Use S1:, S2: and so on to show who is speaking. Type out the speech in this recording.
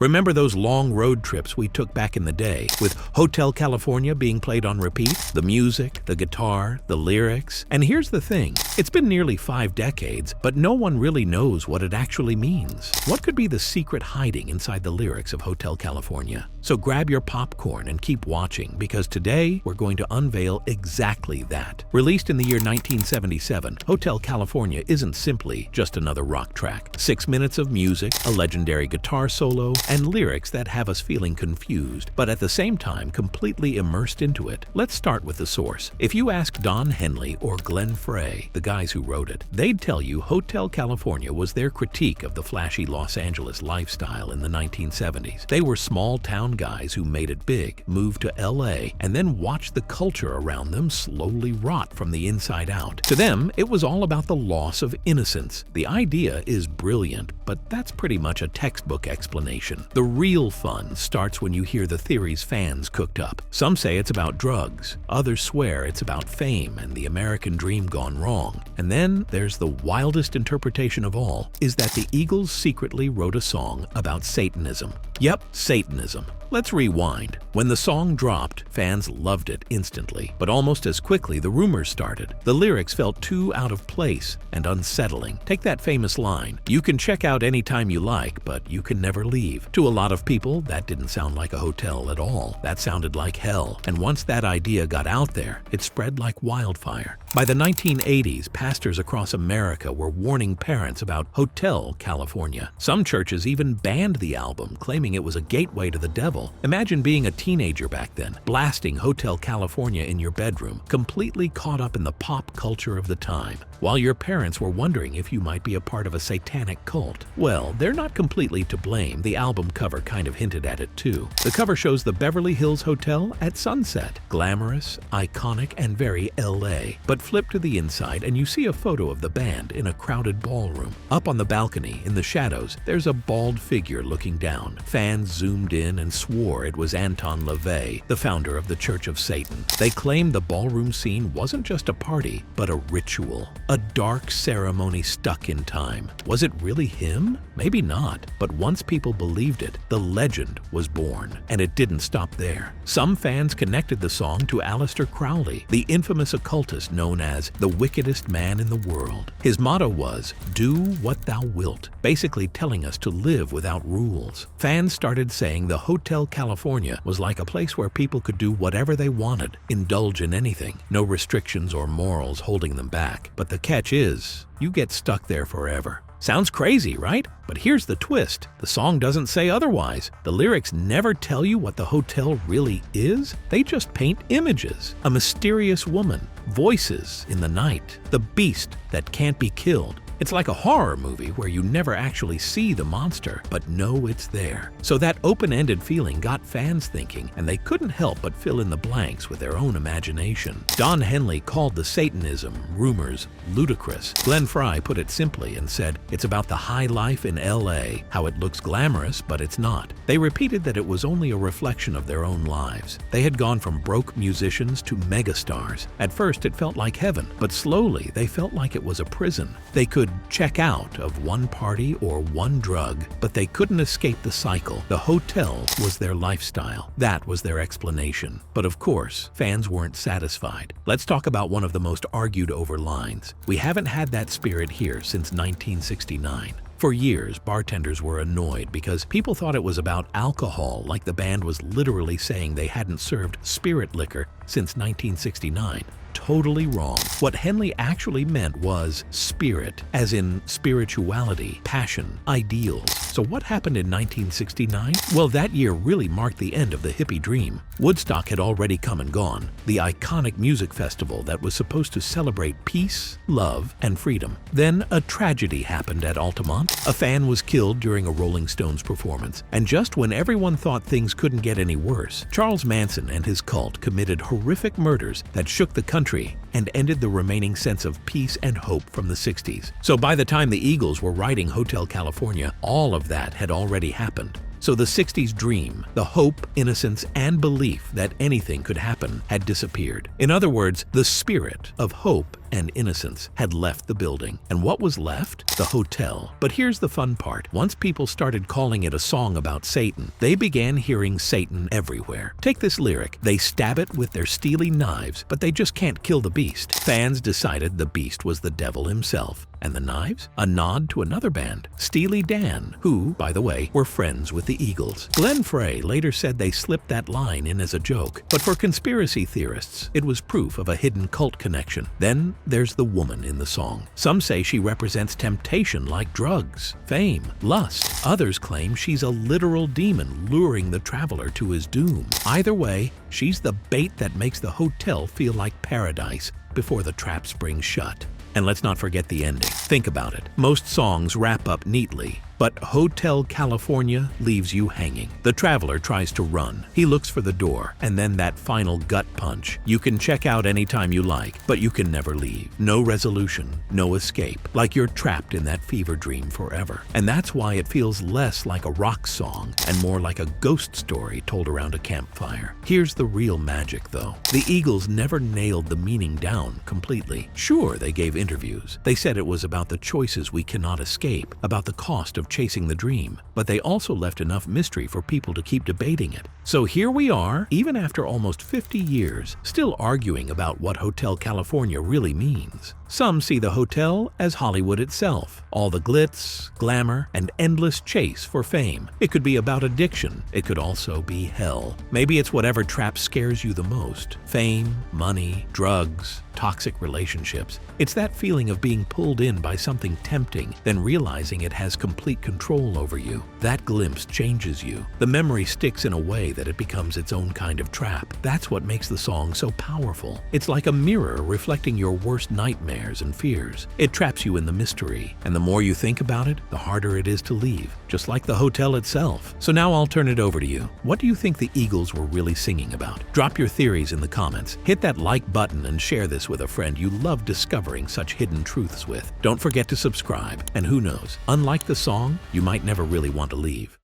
S1: Remember those long road trips we took back in the day, with Hotel California being played on repeat? The music, the guitar, the lyrics. And here's the thing, it's been nearly 5 decades, but no one really knows what it actually means. What could be the secret hiding inside the lyrics of Hotel California? So grab your popcorn and keep watching, because today we're going to unveil exactly that. Released in the year 1977, Hotel California isn't simply just another rock track. 6 minutes of music, a legendary guitar solo, and lyrics that have us feeling confused, but at the same time completely immersed into it. Let's start with the source. If you ask Don Henley or Glenn Frey, the guys who wrote it, they'd tell you Hotel California was their critique of the flashy Los Angeles lifestyle in the 1970s. They were small-town guys who made it big, moved to LA, and then watched the culture around them slowly rot from the inside out. To them, it was all about the loss of innocence. The idea is brilliant, but that's pretty much a textbook explanation. The real fun starts when you hear the theories fans cooked up. Some say it's about drugs, others swear it's about fame and the American dream gone wrong. And then there's the wildest interpretation of all, is that the Eagles secretly wrote a song about Satanism. Yep, Satanism. Let's rewind. When the song dropped, fans loved it instantly, but almost as quickly the rumors started. The lyrics felt too out of place and unsettling. Take that famous line, "You can check out anytime you like, but you can never leave." To a lot of people, that didn't sound like a hotel at all. That sounded like hell. And once that idea got out there, it spread like wildfire. By the 1980s, pastors across America were warning parents about Hotel California. Some churches even banned the album, claiming it was a gateway to the devil. Imagine being a teenager back then, blasting Hotel California in your bedroom, completely caught up in the pop culture of the time, while your parents were wondering if you might be a part of a satanic cult. Well, they're not completely to blame. The album cover kind of hinted at it too. The cover shows the Beverly Hills Hotel at sunset. Glamorous, iconic, and very LA. But flip to the inside and you see a photo of the band in a crowded ballroom. Up on the balcony, in the shadows, there's a bald figure looking down. Fans zoomed in and swore it was Anton LaVey, the founder of the Church of Satan. They claimed the ballroom scene wasn't just a party, but a ritual. A dark ceremony stuck in time. Was it really him? Maybe not, but once people believed it, the legend was born. And it didn't stop there. Some fans connected the song to Aleister Crowley, the infamous occultist known as the wickedest man in the world. His motto was, "Do what thou wilt," basically telling us to live without rules. Fans started saying the Hotel California was like a place where people could do whatever they wanted, indulge in anything, no restrictions or morals holding them back. But the catch is, you get stuck there forever. Sounds crazy, right? But here's the twist. The song doesn't say otherwise. The lyrics never tell you what the hotel really is. They just paint images. A mysterious woman, voices in the night, the beast that can't be killed. It's like a horror movie where you never actually see the monster, but know it's there. So that open-ended feeling got fans thinking, and they couldn't help but fill in the blanks with their own imagination. Don Henley called the Satanism rumors ludicrous. Glenn Frey put it simply and said, "It's about the high life in LA, how it looks glamorous, but it's not." They repeated that it was only a reflection of their own lives. They had gone from broke musicians to megastars. At first it felt like heaven, but slowly they felt like it was a prison. They could check out of one party or one drug, but they couldn't escape the cycle. The hotel was their lifestyle. That was their explanation. But of course, fans weren't satisfied. Let's talk about one of the most argued over lines. We haven't had that spirit here since 1969. For years, bartenders were annoyed because people thought it was about alcohol, like the band was literally saying they hadn't served spirit liquor since 1969. Totally wrong. What Henley actually meant was spirit, as in spirituality, passion, ideals. So what happened in 1969? Well, that year really marked the end of the hippie dream. Woodstock had already come and gone, the iconic music festival that was supposed to celebrate peace, love, and freedom. Then a tragedy happened at Altamont. A fan was killed during a Rolling Stones performance, and just when everyone thought things couldn't get any worse, Charles Manson and his cult committed horrific murders that shook the country and ended the remaining sense of peace and hope from the 60s. So by the time the Eagles were writing Hotel California, all of that had already happened. So the 60s dream, the hope, innocence, and belief that anything could happen had disappeared. In other words, the spirit of hope and innocence had left the building. And what was left? The hotel. But here's the fun part. Once people started calling it a song about Satan, they began hearing Satan everywhere. Take this lyric. They stab it with their steely knives, but they just can't kill the beast. Fans decided the beast was the devil himself. And the knives? A nod to another band, Steely Dan, who, by the way, were friends with the Eagles. Glenn Frey later said they slipped that line in as a joke, but for conspiracy theorists, it was proof of a hidden cult connection. Then there's the woman in the song. Some say she represents temptation like drugs, fame, lust. Others claim she's a literal demon luring the traveler to his doom. Either way, she's the bait that makes the hotel feel like paradise before the trap springs shut. And let's not forget the ending. Think about it. Most songs wrap up neatly, but Hotel California leaves you hanging. The traveler tries to run. He looks for the door, and then that final gut punch. You can check out anytime you like, but you can never leave. No resolution, no escape, like you're trapped in that fever dream forever. And that's why it feels less like a rock song and more like a ghost story told around a campfire. Here's the real magic, though. The Eagles never nailed the meaning down completely. Sure, they gave interviews. They said it was about the choices we cannot escape, about the cost of chasing the dream, but they also left enough mystery for people to keep debating it. So here we are, even after almost 50 years, still arguing about what Hotel California really means. Some see the hotel as Hollywood itself, all the glitz, glamour, and endless chase for fame. It could be about addiction. It could also be hell. Maybe it's whatever trap scares you the most. Fame, money, drugs, toxic relationships. It's that feeling of being pulled in by something tempting, then realizing it has complete control over you. That glimpse changes you. The memory sticks in a way that it becomes its own kind of trap. That's what makes the song so powerful. It's like a mirror reflecting your worst nightmares and fears. It traps you in the mystery, and the more you think about it, the harder it is to leave, just like the hotel itself. So now I'll turn it over to you. What do you think the Eagles were really singing about? Drop your theories in the comments. Hit that like button and share this with a friend you love discovering such hidden truths with. Don't forget to subscribe, and who knows, unlike the song, you might never really want to leave.